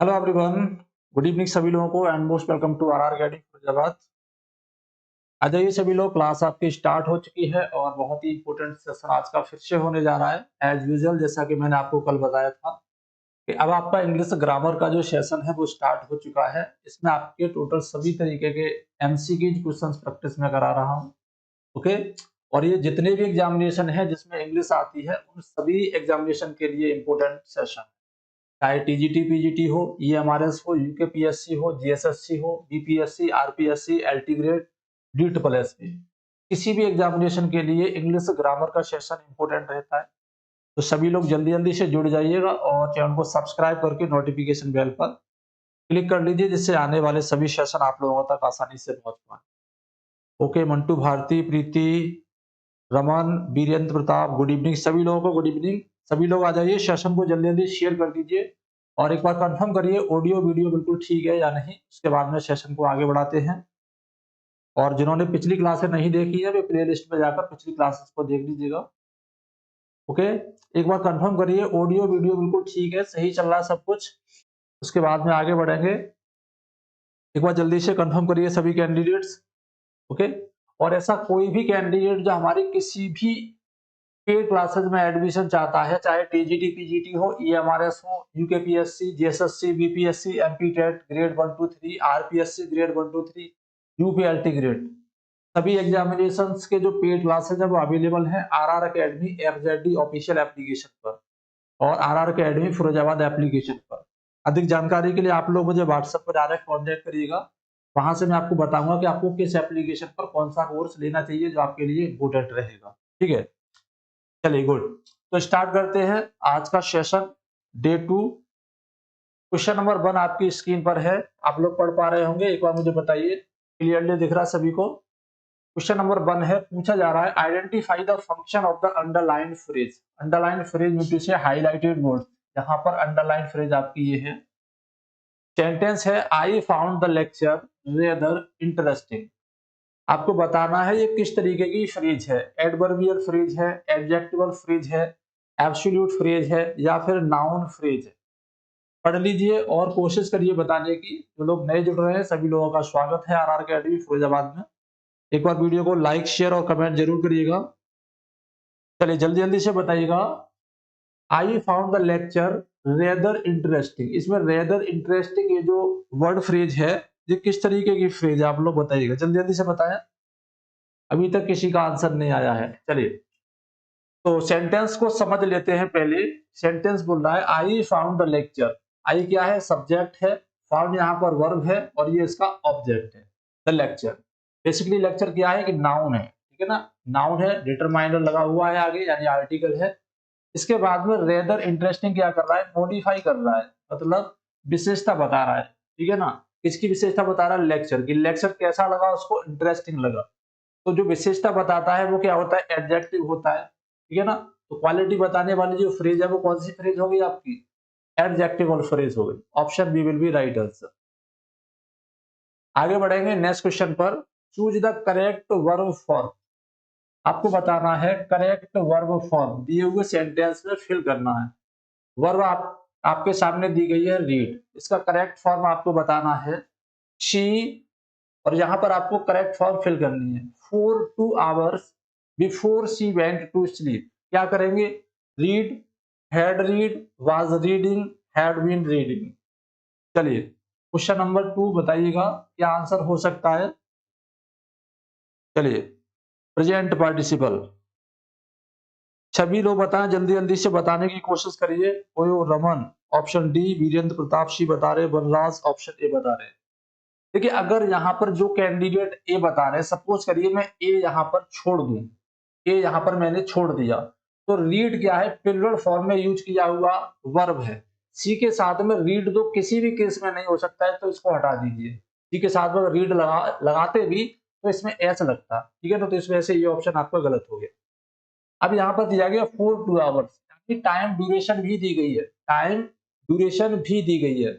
Hello everyone, good evening सभी लोगों को and most welcome to RR academy Faizabad. आ जाइए सभी लोग, क्लास आपकी स्टार्ट हो चुकी है और बहुत ही इंपॉर्टेंट सेशन आज का फिर से होने जा रहा है एज यूजुअल। जैसा कि मैंने आपको कल बताया था कि अब आपका इंग्लिश ग्रामर का जो सेशन है वो स्टार्ट हो चुका है। इसमें आपके टोटल सभी तरीके के एमसीक्यू क्वेश्चन प्रैक्टिस में करा रहा हूँ। ओके, और ये जितने भी एग्जामिनेशन है जिसमें इंग्लिश आती है उन सभी एग्जामिनेशन के लिए इम्पोर्टेंट सेशन, चाहे टीजीटी पीजीटी हो, ईएमआरएस हो, यूकेपीएससी हो, जीएसएससी हो, BPSC, RPSC, LT grade, D triple S P, किसी भी एग्जामिनेशन के लिए इंग्लिश ग्रामर का सेशन इंपॉर्टेंट रहता है। तो सभी लोग जल्दी जल्दी से जुड़ जाइएगा और चैनल को सब्सक्राइब करके नोटिफिकेशन बेल पर क्लिक कर लीजिए, जिससे आने वाले सभी सेशन आप लोगों तक आसानी से पहुंच पाए। ओके, मंटू, भारती, प्रीति, रमन, वीरेंद्र प्रताप, गुड इवनिंग सभी लोगों को। गुड इवनिंग सभी लोग, आ जाइए, सेशन को जल्दी जल्दी शेयर कर दीजिए और एक बार कंफर्म करिए ऑडियो वीडियो बिल्कुल ठीक है या नहीं। उसके बाद में सेशन को आगे बढ़ाते हैं। और जिन्होंने पिछली क्लासें नहीं देखी है वे प्ले लिस्ट में जाकर पिछली क्लासेस को देख लीजिएगा। ओके, एक बार कंफर्म करिए ऑडियो वीडियो बिल्कुल ठीक है, सही चल रहा है सब कुछ। उसके बाद में आगे बढ़ेंगे। एक बार जल्दी से कंफर्म करिए सभी कैंडिडेट्स। ओके, और ऐसा कोई भी कैंडिडेट जो हमारी किसी भी पेड क्लासेस में एडमिशन चाहता है, चाहे टीजीटी पीजीटी हो, ईएमआरएस हो, UKPSC, GSSC, BPSC, MP TET grade 1 2 3, RPSC grade 1 2 3, UPLT grade, सभी एग्जामिनेशंस के जो पेड क्लासेस है वो अवेलेबल है RR academy FZD official application पर और आरआर अकेडमी फिरोजाबाद एप्लीकेशन पर। अधिक जानकारी के लिए आप लोग मुझे व्हाट्सएप पर डायरेक्ट कॉन्टेक्ट करिएगा। वहां से मैं आपको बताऊंगा कि आपको किस एप्लीकेशन पर कौन सा कोर्स लेना चाहिए जो आपके लिए इंपोर्टेंट रहेगा। ठीक है, चलिए गुड। तो स्टार्ट करते हैं आज का सेशन, डे 2। क्वेश्चन नंबर 1 आपकी स्क्रीन पर है, आप लोग पढ़ पा रहे होंगे, एक बार मुझे बताइए क्लियरली दिख रहा है सभी को। क्वेश्चन नंबर 1 है, पूछा जा रहा है identify the function of the underline phrase. Underline phrase mean से हाईलाइटेड वर्ड, यहाँ पर अंडरलाइन फ्रेज आपकी ये है। सेंटेंस है, I found the lecture rather interesting. आपको बताना है ये किस तरीके की फ्रेज है, एडवर्बियल फ्रेज है, एडजेक्टिवल फ्रेज है, एब्सोल्यूट फ्रेज है या फिर नाउन फ्रेज है। पढ़ लीजिए और कोशिश करिए बताने की। जो लोग नए जुड़ रहे हैं सभी लोगों का स्वागत है आरआर अकेडमी फिरोजाबाद में। एक बार वीडियो को लाइक शेयर और कमेंट जरूर करिएगा। चलिए जल्दी जल्दी से बताइएगा। I found the lecture rather interesting, इसमें रेदर इंटरेस्टिंग ये जो वर्ड फ्रेज है ये किस तरीके की फ्रेज है, आप लोग बताइएगा, जल्दी जल्दी से बताएं। अभी तक किसी का आंसर नहीं आया है। चलिए तो सेंटेंस को समझ लेते हैं पहले। सेंटेंस बोल रहा है आई फाउंड द लेक्चर। आई क्या है, सब्जेक्ट है, फाउंड यहाँ पर वर्ब है और ये इसका ऑब्जेक्ट है, द लेक्चर। बेसिकली लेक्चर क्या है कि नाउन है, ठीक है ना, नाउन है, डिटरमाइनर लगा हुआ है आगे यानी आर्टिकल है। इसके बाद में रेदर इंटरेस्टिंग क्या कर रहा है, मॉडिफाई कर रहा है, मतलब विशेषता बता रहा है, ठीक है ना। किसकी विशेषता बता रहा है, लेक्चर की। लेक्चर कैसा लगा उसको, इंटरेस्टिंग लगा। तो जो विशेषता बताता है वो क्या होता है, एडजेक्टिव होता है, ठीक है ना। तो क्वालिटी बताने वाली जो फ्रेज है वो कौन सी फ्रेज होगी आपकी, एडजेक्टिवल फ्रेज हो गई। Option B will be right answer. आगे बढ़ेंगे नेक्स्ट क्वेश्चन पर। Choose the correct verb form. आपको बताना है करेक्ट वर्ब फॉर्म, दिए हुए सेंटेंस में फिल करना है। वर्ब आपके सामने दी गई है रीड, इसका करेक्ट फॉर्म आपको बताना है शी, और यहां पर आपको करेक्ट फॉर्म फिल करनी है। For 2 hours before she went to sleep. क्या करेंगे, read, had read, was reading, had been reading. चलिए क्वेश्चन नंबर 2 बताइएगा क्या आंसर हो सकता है। चलिए प्रेजेंट पार्टिसिपल, सभी लोग बताएं, जल्दी जल्दी से बताने की कोशिश करिए। ओयो Raman option D, Virendra Pratap C बता रहे, वनराज ऑप्शन ए बता रहे। देखिए अगर यहाँ पर जो कैंडिडेट ए बता रहे हैं, सपोज करिए मैं ए यहाँ पर छोड़ दूं, ए यहाँ पर मैंने छोड़ दिया, तो रीड क्या है, प्लूरल फॉर्म में यूज किया हुआ वर्ब है। सी के साथ में रीड तो किसी भी केस में नहीं हो सकता है, तो इसको हटा दीजिए। सी के साथ में रीड लगाते भी तो इसमें एस लगता, ठीक है ना, तो इस वजह से ये ऑप्शन आपका गलत हो गया। अब यहाँ पर दिया गया 4 2 आवर्स, टाइम ड्यूरेशन भी दी गई है, टाइम ड्यूरेशन भी दी गई है,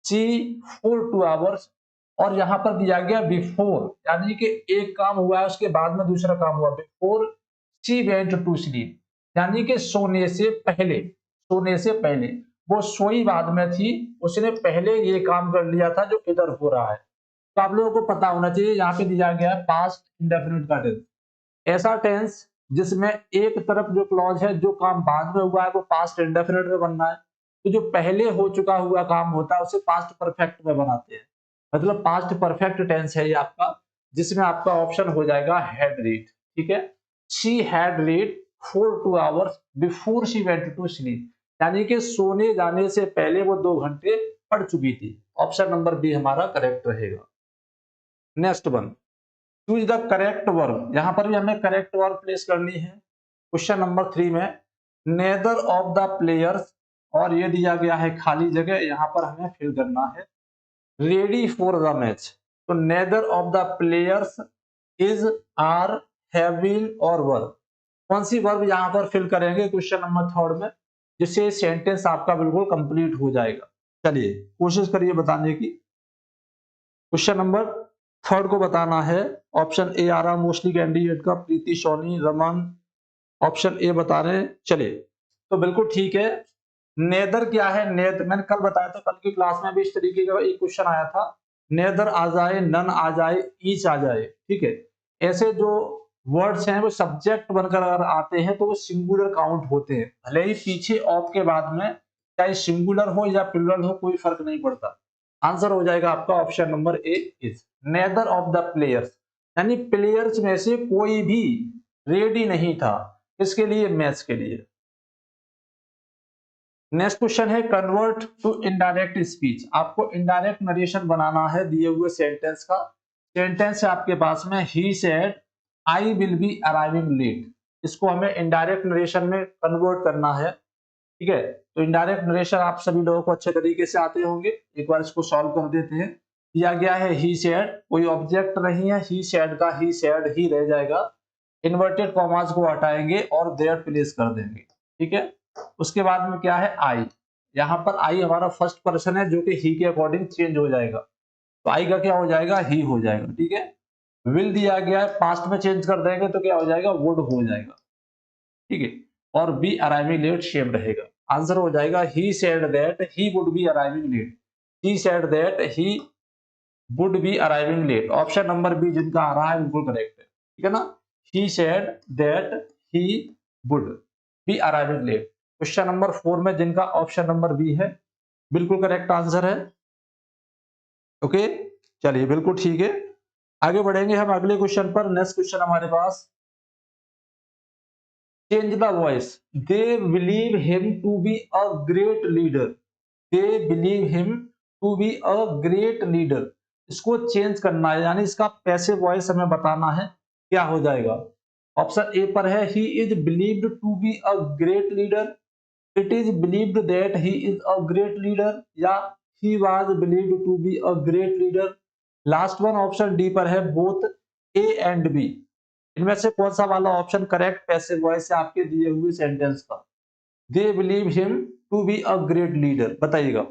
सी 4 2 आवर्स। और यहाँ पर दिया गया बिफोर, यानी कि एक काम हुआ है उसके बाद में दूसरा काम हुआ, before she went to sleep, यानी कि सोने से पहले, सोने से पहले। वो सोई बाद में थी, उसने पहले ये काम कर लिया था जो इधर हो रहा है। तो आप लोगों को पता होना चाहिए, यहाँ पे दिया गया है पास्ट इंडेफिनिट का टेंस, ऐसा टेंस जिसमें एक तरफ जो क्लॉज है, जो काम बाद में हुआ है वो पास्ट इंडेफिनिट में बनना है, तो जो पहले हो चुका हुआ काम होता है उसे पास्ट परफेक्ट में बनाते हैं। मतलब पास्ट परफेक्ट टेंस है ये आपका, जिसमें आपका ऑप्शन हो जाएगा हैड रीड। ठीक है, she had read for 2 hours before she went to sleep, यानी कि सोने जाने से पहले वो 2 घंटे पढ़ चुकी थी। ऑप्शन नंबर बी हमारा करेक्ट रहेगा। Next one, choose the correct verb. यहां पर भी हमें करेक्ट वर्ब प्लेस करनी है। क्वेश्चन नंबर 3 में नेदर ऑफ द प्लेयर्स, और ये दिया गया है खाली जगह, यहां पर हमें फिल करना है रेडी फॉर द मैच। तो neither of the players is, are, have been और वर, कौन सी वर्ब यहां पर फिल करेंगे क्वेश्चन नंबर 3 में, जिससे सेंटेंस आपका बिल्कुल कंप्लीट हो जाएगा। चलिए कोशिश करिए बताने की। क्वेश्चन नंबर 3 को बताना है। ऑप्शन ए आ रहा मोस्टली कैंडिडेट का, प्रीति, सोनी, रमन, ऑप्शन ए बता रहे हैं। चलिए तो बिल्कुल ठीक है। नेदर क्या है, नेदर मैंने कल बताया था, कल की क्लास में भी इस तरीके का एक क्वेश्चन आया था, नेदर आ जाए, नन आ जाए, ईच आ जाए। ठीक है, ऐसे जो वर्ड्स हैं वो सब्जेक्ट बनकर अगर आते हैं तो वो सिंगुलर काउंट होते हैं, भले ही पीछे ऑफ के बाद में चाहे सिंगुलर हो या प्लूरल हो, कोई फर्क नहीं पड़ता। आंसर हो जाएगा आपका option number A is, neither of the players, यानी प्लेयर्स में से कोई भी रेडी नहीं था इसके लिए, मैच के लिए। नेक्स्ट क्वेश्चन है कन्वर्ट टू इनडायरेक्ट स्पीच। आपको इनडायरेक्ट नरेशन बनाना है दिए हुए सेंटेंस का। सेंटेंस है आपके पास में ही said I will be arriving late, इसको हमें इनडायरेक्ट नरेशन में कन्वर्ट करना है। ठीक है, तो इनडायरेक्ट नरेशन आप सभी लोगों को अच्छे तरीके से आते होंगे। एक बार इसको सॉल्व कर देते हैं। दिया गया है ही सेड, कोई ऑब्जेक्ट नहीं है, ही सेड का ही सेड ही रह जाएगा, इन्वर्टेड कॉमास को हटाएंगे और देयर प्लेस कर देंगे। ठीक है, उसके बाद में क्या है आई, यहाँ पर आई हमारा फर्स्ट पर्सन है जो कि ही के अकॉर्डिंग चेंज हो जाएगा, तो आई का क्या हो जाएगा, ही हो जाएगा। ठीक है, विल दिया गया है, पास्ट में चेंज कर देंगे तो क्या हो जाएगा, वुड हो जाएगा। ठीक है, और बी अराइविंग लेट सेम रहेगा। आंसर हो जाएगा he said that he would be arriving late, he said that he would be arriving late. Option number B जिनका आ रहा है बिल्कुल करेक्ट है। ठीक है ना, he said that he would be arriving late. Question number 4 में जिनका ऑप्शन नंबर बी है बिल्कुल करेक्ट आंसर है। ओके, चलिए बिल्कुल ठीक है, आगे बढ़ेंगे हम अगले क्वेश्चन पर। नेक्स्ट क्वेश्चन हमारे पास, change the voice. They believe him to be a great leader, they believe him to be a great leader, इसको चेंज करना है, यानी इसका पैसिव वॉइस हमें बताना है, क्या हो जाएगा। ऑप्शन ए पर है he is believed to be a great leader, it is believed that he is a great leader, या he was believed to be a great leader. Last one option D पर है both A and B. इनमें से कौन सा वाला option correct passive voice है आपके दिए हुए सेंटेंस का। They believe him to be a great leader, बताइएगा।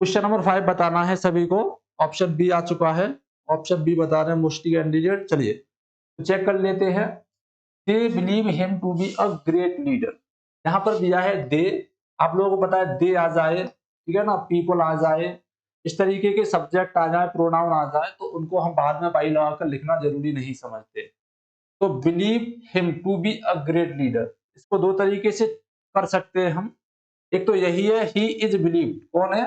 क्वेश्चन नंबर 5 बताना है सभी को। ऑप्शन बी आ चुका है, ऑप्शन बी बता रहे हैं मोस्टली कैंडिडेट। चलिए तो चेक कर लेते हैं। They believe him to be a great leader, यहाँ पर दिया है दे, आप लोगों को पता है दे आ जाए, ठीक है ना, पीपल आ जाए, इस तरीके के सब्जेक्ट आ जाए, प्रोनाउन आ जाए, तो उनको हम बाद में बाई लगाकर लिखना जरूरी नहीं समझते। तो believe him to be a great leader, इसको दो तरीके से कर सकते हैं हम। एक तो यही है ही इज बिलीव्ड, कौन है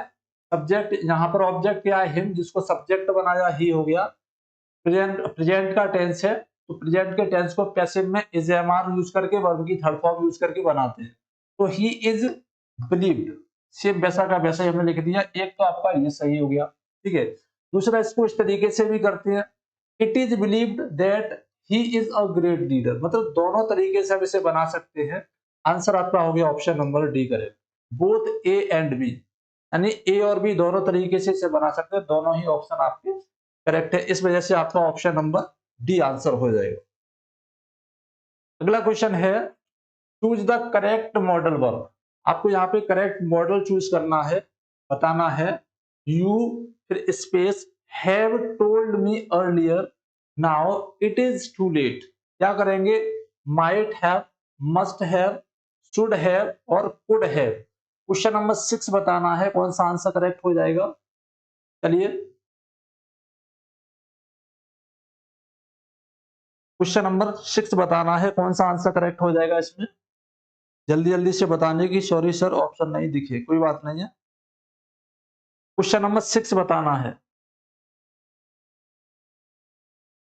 सब्जेक्ट, यहाँ पर ऑब्जेक्ट क्या है हिम, जिसको सब्जेक्ट बनाया ही हो गया। प्रेजेंट प्रेजेंट का टेंस है, तो प्रेजेंट के टेंस को पैसिव में इज एम आर यूज करके, वर्ब की थर्ड फॉर्म यूज करके बनाते हैं। तो ही इज बिलीव्ड, सेम वैसा का वैसा ही हमने लिख दिया। एक तो आपका ये सही हो गया, ठीक है। दूसरा इसको इस तरीके से भी करते हैं, it is believed that he is a great leader, मतलब दोनों तरीके से हम इसे बना सकते हैं। आंसर आपका हो गया option number D correct, both A and B, यानी ए और बी दोनों तरीके से इसे बना सकते हैं, दोनों ही ऑप्शन आपके करेक्ट है, इस वजह से आपका ऑप्शन नंबर डी आंसर हो जाएगा। अगला क्वेश्चन है choose the correct modal verb. आपको यहाँ पे करेक्ट मॉडल चूज करना है, बताना है यू फिर space have told me earlier now it is too late. क्या करेंगे, might have, must have, should have और कुड हैव। क्वेश्चन नंबर 6 बताना है, कौन सा आंसर करेक्ट हो जाएगा। चलिए क्वेश्चन नंबर 6 बताना है, कौन सा आंसर करेक्ट हो जाएगा इसमें। जल्दी जल्दी से बताने की। सॉरी सर ऑप्शन नहीं दिखे, कोई बात नहीं है। क्वेश्चन नंबर 6 बताना है।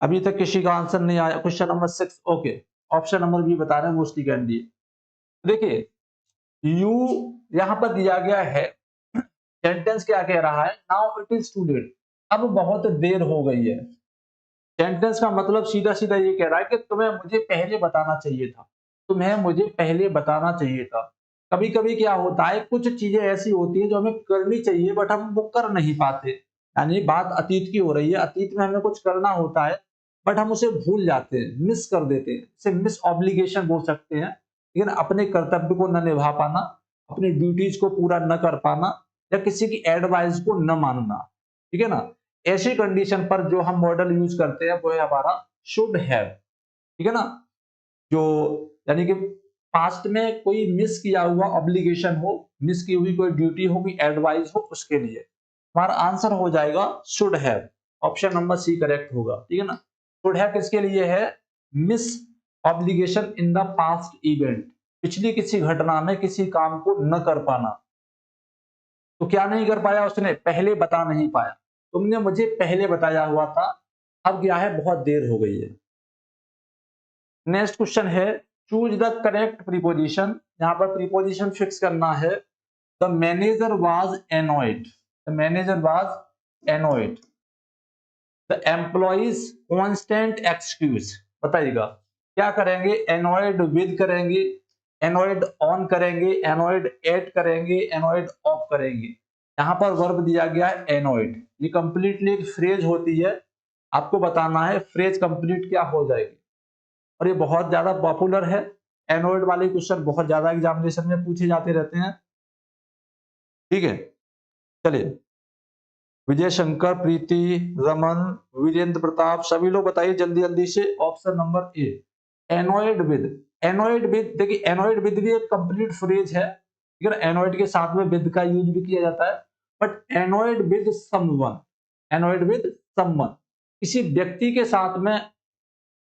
अभी तक किसी का आंसर नहीं आया। Question number 6 okay. Option number B बता रहे हैं मोस्टली कैंडिडेट। देखिए यू यहां पर दिया गया है, सेंटेंस क्या कह रहा है, now it is too late, अब बहुत देर हो गई है। सेंटेंस का मतलब सीधा सीधा ये कह रहा है कि तुम्हें मुझे पहले बताना चाहिए था, तुम्हें मुझे पहले बताना चाहिए था। कभी कभी क्या होता है, कुछ चीजें ऐसी होती है जो हमें करनी चाहिए बट हम वो कर नहीं पाते। यानी बात अतीत की हो रही है, अतीत में हमें कुछ करना होता है बट हम उसे भूल जाते हैं, मिस कर देते हैं, इसे मिस ऑब्लिगेशन बोल सकते हैं। लेकिन अपने कर्तव्य को न निभा पाना, अपनी ड्यूटीज को पूरा न कर पाना या किसी की एडवाइस को न मानना, ठीक है ना। ऐसी कंडीशन पर जो हम मॉडल यूज करते हैं वो है हमारा शुड हैव, ठीक है ना। जो यानी कि पास्ट में कोई मिस किया हुआ ऑब्लिगेशन हो, मिस की हुई कोई ड्यूटी हो, कोई एडवाइस हो, उसके लिए हमारा आंसर हो जाएगा should have. Option number C correct होगा, ठीक है ना। शुड हैव किसके लिए है, miss obligation in the past event, पिछली किसी घटना में किसी काम को न कर पाना। तो क्या नहीं कर पाया उसने, पहले बता नहीं पाया, तुमने मुझे पहले बताया हुआ था, अब क्या है बहुत देर हो गई है। नेक्स्ट क्वेश्चन है, चूज द करेक्ट प्रीपोजिशन। यहां पर प्रीपोजिशन फिक्स करना है। The manager was annoyed, the manager was annoyed, the employees constant excuse. बताइएगा क्या करेंगे, एनॉयड विद करेंगे, एनॉयड ऑन करेंगे, एनॉयड एट करेंगे, एनॉयड ऑफ करेंगे। यहां पर वर्ब दिया गया है एनॉयड, ये कंप्लीटली एक फ्रेज होती है, आपको बताना है फ्रेज कंप्लीट क्या हो जाएगी। और ये बहुत ज्यादा पॉपुलर है, एनॉयड वाले क्वेश्चन बहुत ज्यादा एग्जामिनेशन में पूछे जाते रहते हैं, ठीक है। चलिए विजय शंकर, प्रीति, रमन, वीरेंद्र प्रताप, सभी लोग बताइए जल्दी जल्दी से। Option number A annoyed with. Annoyed with, देखिए एनॉयड विद भी एक कंप्लीट फ्रेज है, लेकिन एनॉयड के साथ में विद का यूज भी किया जाता है। But annoyed with someone, annoyed with someone, किसी व्यक्ति के साथ में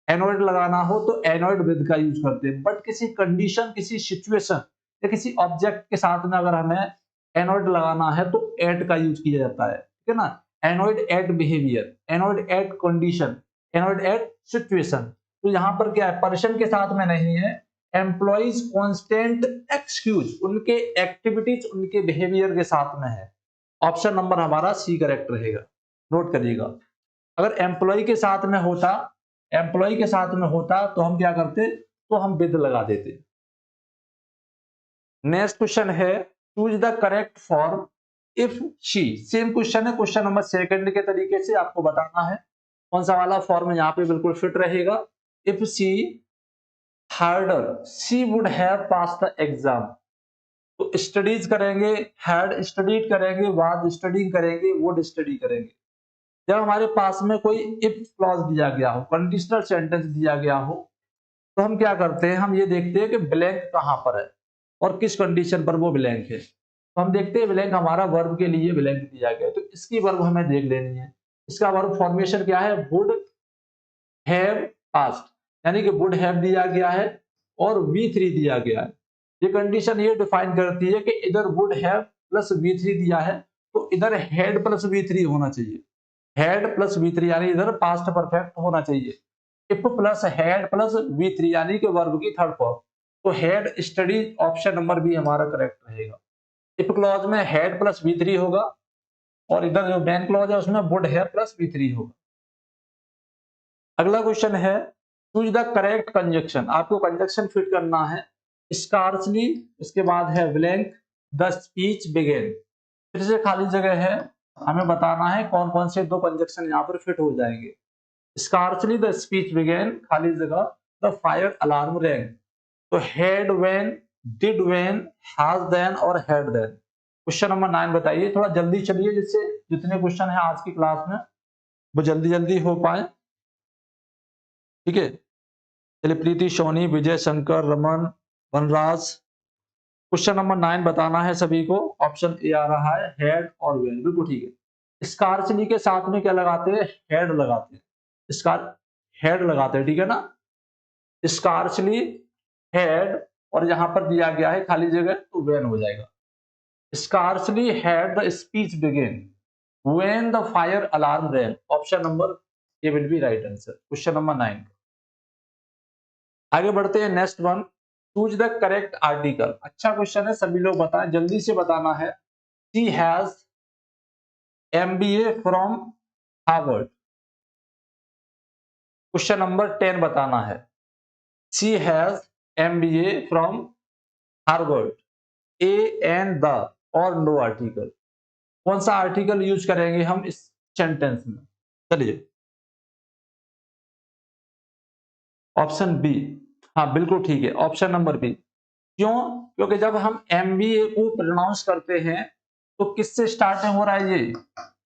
एनॉयड लगाना हो तो एनॉयड विद का यूज करते हैं। बट किसी कंडीशन, किसी सिचुएशन या किसी ऑब्जेक्ट के साथ में अगर हमें एनॉयड लगाना है तो एट का यूज किया जाता है, ठीक है ना। Annoyed at behaviour, annoyed at condition, annoyed at situation. तो यहाँ पर क्या है, पर्सन के साथ में नहीं है, एम्प्लॉइज कांस्टेंट एक्सक्यूज, उनके एक्टिविटीज उनके बिहेवियर के साथ में है। ऑप्शन नंबर हमारा सी करेक्ट रहेगा, नोट करिएगा। अगर एम्प्लॉय के साथ में होता, एम्प्लॉय के साथ में होता तो हम क्या करते, तो हम विद लगा देते। नेक्स्ट क्वेश्चन है, choose the correct form if she. Same question है, क्वेश्चन नंबर सेकंड के तरीके से आपको बताना है कौन सा वाला फॉर्म यहाँ पे बिल्कुल फिट रहेगा। If she harder she would have pass the exam. तो स्टडीज करेंगे, हैड स्टडीड करेंगे, वाज स्टडीइंग करेंगे, वुड स्टडी करेंगे। जब हमारे पास में कोई इफ क्लॉज दिया गया हो, कंडीशनल सेंटेंस दिया गया हो, तो हम क्या करते हैं, हम ये देखते हैं कि ब्लैंक कहां पर है और किस कंडीशन पर वो ब्लैंक है। तो हम देखते हैं ब्लैंक हमारा वर्ब के लिए ब्लैंक दिया गया है, तो इसकी वर्ब हमें देख लेनी है। इसका वर्ब फॉर्मेशन क्या है, वुड हैव पास्ट, यानी कि वुड हैव दिया गया है और V3 दिया गया है। ये कंडीशन ये डिफाइन करती है कि इधर वुड हैव प्लस V3 दिया है तो इधर हैड प्लस V3 होना चाहिए। हैड प्लस V3 यानी इधर पास्ट परफेक्ट होना चाहिए। If plus had plus V3 यानी कि वर्ब की थर्ड फॉर्म। तो had study option number B हमारा करेक्ट रहेगा। इफ क्लॉज में हैड प्लस V3 होगा और इधर जो मेन क्लॉज है उसमें वुड हैव प्लस V3 होगा। अगला क्वेश्चन है, चूज द करेक्ट कंजक्शन। आपको कंजक्शन फिट करना है। स्कार्सली, इसके बाद है ब्लैंक, द स्पीच बिगेन। फिर से खाली जगह है, हमें बताना है कौन कौन से दो कंजक्शन यहाँ पर फिट हो जाएंगे। स्कार्सली द स्पीच बिगेन, खाली जगह, द फायर अलार्म रैंग। तो had when, did when, has then और हैड देन। क्वेश्चन नंबर 9 बताइए, थोड़ा जल्दी चलिए जिससे जितने क्वेश्चन है आज की क्लास में वो जल्दी जल्दी हो पाए, ठीक है। चलिए, प्रीति, सोनी, विजय शंकर, रमन, वनराज। क्वेश्चन नंबर 9 बताना है सभी को। ऑप्शन ए आ रहा है हेड और वेन, बिल्कुल ठीक है। स्कारसली के साथ में क्या लगाते हैं? हेड लगाते हैं। स्कार हेड लगाते हैं, ठीक है ना। स्कारसली, हेड, और यहां पर दिया गया है खाली जगह, तो वेन हो जाएगा। Scarcely had the speech begin when the fire alarm rang. Option number A will be right answer, question number 9। आगे बढ़ते हैं, next one, choose the correct article. अच्छा क्वेश्चन है, सभी लोग बताएं, जल्दी से बताना है। She has MBA from Harvard. Question number 10 बताना है। She has MBA from Harvard. A and the और नो आर्टिकल। कौन सा आर्टिकल यूज करेंगे हम इस सेंटेंस में? चलिए, ऑप्शन बी। हाँ बिल्कुल ठीक है, ऑप्शन नंबर बी। क्यों? क्योंकि जब हम MBA को प्रोनाउंस करते हैं तो किससे स्टार्ट हो रहा है? ये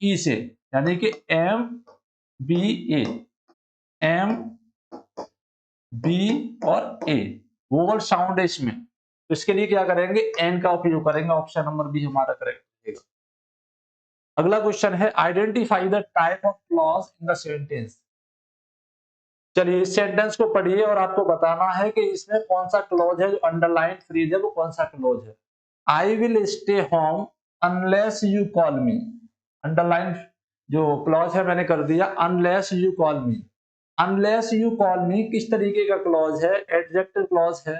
ई से, यानी कि MBA, M B और A, वोवल साउंड है इसमें, तो इसके लिए क्या करेंगे? एन का उपयोग करेंगे। ऑप्शन नंबर बी हमारा करेक्ट रहेगा। अगला क्वेश्चन है, identify the type of clause in the sentence. चलिए, इस सेंटेंस को पढ़िए और आपको बताना है कि इसमें कौन सा क्लॉज है, जो अंडरलाइन फ्रेज है वो कौन सा क्लॉज है। I will stay home unless you call me. Underline जो क्लॉज है मैंने कर दिया, unless you call me. Unless you call मी किस तरीके का क्लॉज है? एडजेक्टिव क्लॉज है,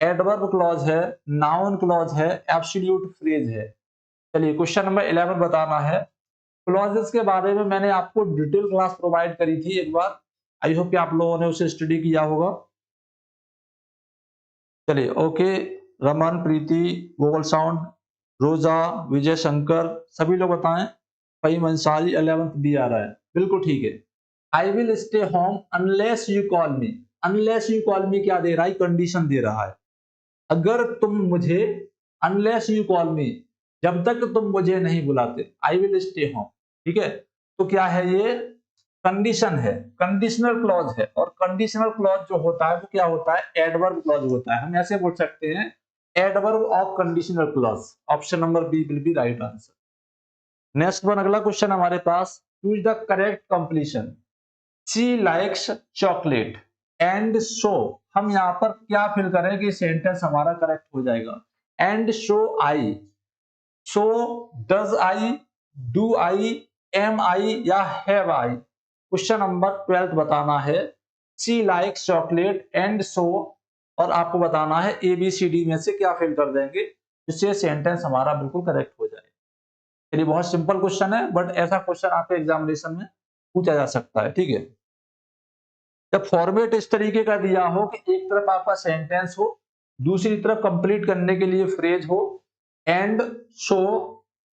एडवर्ब क्लॉज है, नाउन क्लॉज है, एब्सोल्यूट फ्रेज है। चलिए, क्वेश्चन नंबर 11 बताना है। क्लॉजेस के बारे में मैंने आपको डिटेल क्लास प्रोवाइड करी थी एक बार, आई होप कि आप लोगों ने उसे स्टडी किया होगा। चलिए, ओके, रमन, प्रीति, वोवल साउंड, रोजा, विजय शंकर, सभी लोग बताएं। फहीम अंसारी 11th बी आ रहा है, बिल्कुल ठीक है। I will stay home unless you call me. Unless you call मी क्या दे रहा है? कंडीशन दे रहा है। अगर तुम मुझे, अनलेस यू कॉल मी, जब तक तुम मुझे नहीं बुलाते, आई विल स्टे होम, ठीक है। तो क्या है ये? कंडीशन है, कंडीशनल क्लॉज है। और कंडीशनल क्लॉज जो होता है वो क्या होता है? एडवर्ब क्लॉज होता है। हम ऐसे बोल सकते हैं, adverb of conditional clause. Option number B will be right answer. Next one, अगला क्वेश्चन हमारे पास, choose the correct completion. She likes chocolate and so, हम यहां पर क्या फिल करें कि सेंटेंस हमारा करेक्ट हो जाएगा? And so I, so does I, do I, am I या हैव आई? क्वेश्चन नंबर 12 बताना है। She likes chocolate and so, और आपको बताना है ABCD में से क्या फिल कर देंगे जिससे सेंटेंस हमारा बिल्कुल करेक्ट हो जाए। चलिए, बहुत सिंपल क्वेश्चन है, बट ऐसा क्वेश्चन आपके एग्जामिनेशन में पूछा जा सकता है, ठीक है। जब फॉर्मेट इस तरीके का दिया हो कि एक तरफ आपका सेंटेंस हो, दूसरी तरफ कंप्लीट करने के लिए फ्रेज हो, एंड, सो,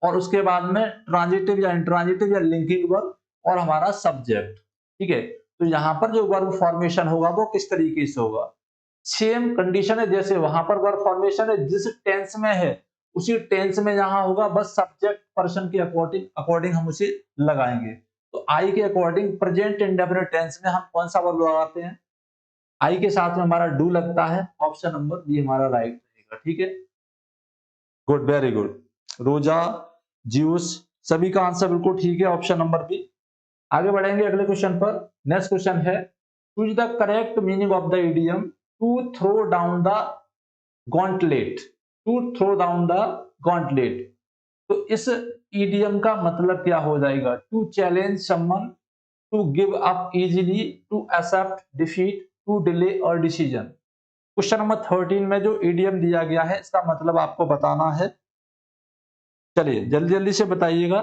और उसके बाद में ट्रांजिटिव या इंट्रांजिटिव या लिंकिंग वर्ब और हमारा सब्जेक्ट, ठीक है। तो यहां पर जो वर्ब फॉर्मेशन होगा वो किस तरीके से होगा? सेम कंडीशन है जैसे वहां पर वर्ब फॉर्मेशन है, जिस टेंस में है उसी टेंस में यहां होगा, बस सब्जेक्ट पर्सन के अकॉर्डिंग अकॉर्डिंग हम उसे लगाएंगे। तो आई के अकॉर्डिंग प्रेजेंट इंडेफिनिट टेंस में हम कौन सा वर्ब लगाते हैं? आई के साथ में हमारा डू लगता है। ऑप्शन नंबर बी हमारा राइट रहेगा, ठीक है। Good, very good. रोजा, ज्यूस, सभी का आंसर बिल्कुल ठीक है, ऑप्शन नंबर बी। आगे बढ़ेंगे अगले क्वेश्चन पर। नेक्स्ट क्वेश्चन है, choose the correct meaning of the idiom to throw down the gauntlet. To throw down the gauntlet, तो इस इडियम का मतलब क्या हो जाएगा? To challenge someone, to give up easily, to accept defeat, to delay और decision. Question number 13 में जो इडियम दिया गया है इसका मतलब आपको बताना है। चलिए, जल्दी जल्दी से बताइएगा।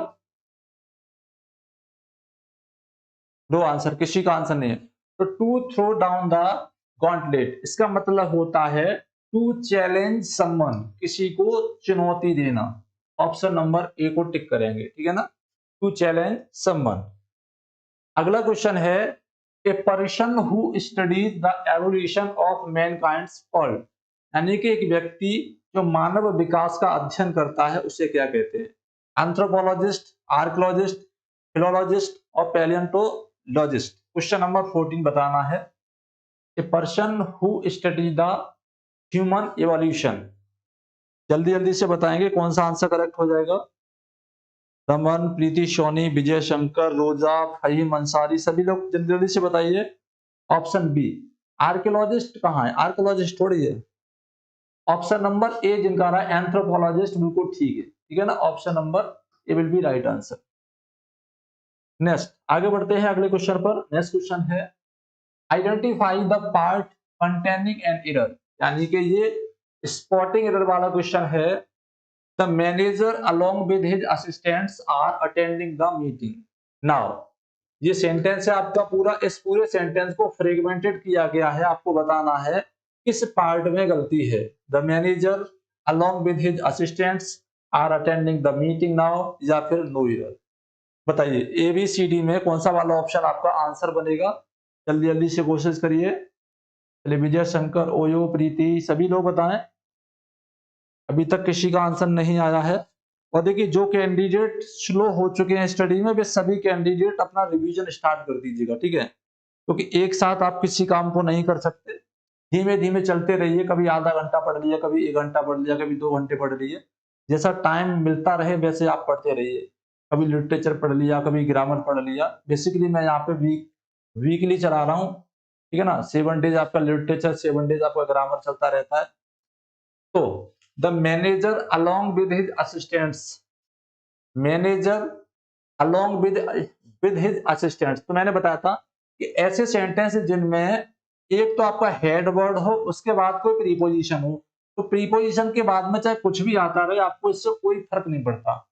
दो आंसर, किसी का आंसर नहीं है। तो to throw down the gauntlet, इसका मतलब होता है टू चैलेंज समवन, किसी को चुनौती देना। ऑप्शन नंबर ए को टिक करेंगे, ठीक है ना। To challenge someone. अगला क्वेश्चन है, a person who studies the evolution of mankind's world, यानी कि एक व्यक्ति जो मानव विकास का अध्ययन करता है उसे क्या कहते हैं? एंथ्रोपोलॉजिस्ट, आर्कियोलॉजिस्ट, फिलोलॉजिस्ट और पैलियोंटोलॉजिस्ट। क्वेश्चन नंबर 14 बताना है। A person who study the human evolution. जल्दी जल्दी से बताएंगे कौन सा आंसर करेक्ट हो जाएगा। रमन, प्रीति, सोनी, विजय शंकर, रोजा, फहीम अंसारी, सभी लोग जल्दी जल्दी से बताइए। Option B. आर्कियोलॉजिस्ट कहाँ है? आर्कियोलॉजिस्ट थोड़ी है। ऑप्शन नंबर ए जिनका रहा है एंथ्रोपोलॉजिस्ट, बिल्कुल ठीक है ना। Option number A will be right answer. Next आगे बढ़ते हैं अगले क्वेश्चन पर। नेक्स्ट क्वेश्चन है identify the part containing an error, यानी कि ये स्पॉटिंग एरर वाला क्वेश्चन है। The manager along with his assistants are attending the meeting. Now ये सेंटेंस है आपका पूरा, इस पूरे सेंटेंस को फ्रेगमेंटेड किया गया है। आपको बताना है किस पार्ट में गलती है। The manager along with his assistants are attending the meeting now, या फिर नो एरर। बताइए ए बी सी डी में कौन सा वाला ऑप्शन आपका आंसर बनेगा। जल्दी जल्दी से कोशिश करिए। चलिए विजय शंकर, ओयो, प्रीति, सभी लोग बताएं। अभी तक किसी का आंसर नहीं आया है। और देखिए जो कैंडिडेट स्लो हो चुके हैं स्टडी में, वे सभी कैंडिडेट अपना रिवीजन स्टार्ट कर दीजिएगा, ठीक है। क्योंकि एक साथ आप किसी काम को नहीं कर सकते, धीमे धीमे चलते रहिए। कभी आधा घंटा पढ़ लिया, कभी 1 घंटा पढ़ लिया, कभी 2 घंटे पढ़ लिए, जैसा टाइम मिलता रहे वैसे आप पढ़ते रहिए। कभी लिटरेचर पढ़ लिया, कभी ग्रामर पढ़ लिया। बेसिकली मैं यहाँ पे वीकली चला रहा हूँ, ठीक है ना। 7 डेज आपका लिटरेचर, 7 डेज आपका ग्रामर चलता रहता है। तो the manager along with his assistants, manager along with his assistants, तो मैंने बताया था कि ऐसे सेंटेंस जिनमें एक तो आपका हेड वर्ड हो, उसके बाद कोई प्रीपोजिशन हो। तो प्रीपोजिशन के बाद में चाहे कुछ भी आता रहे, आपको इससे कोई फर्क नहीं पड़ता।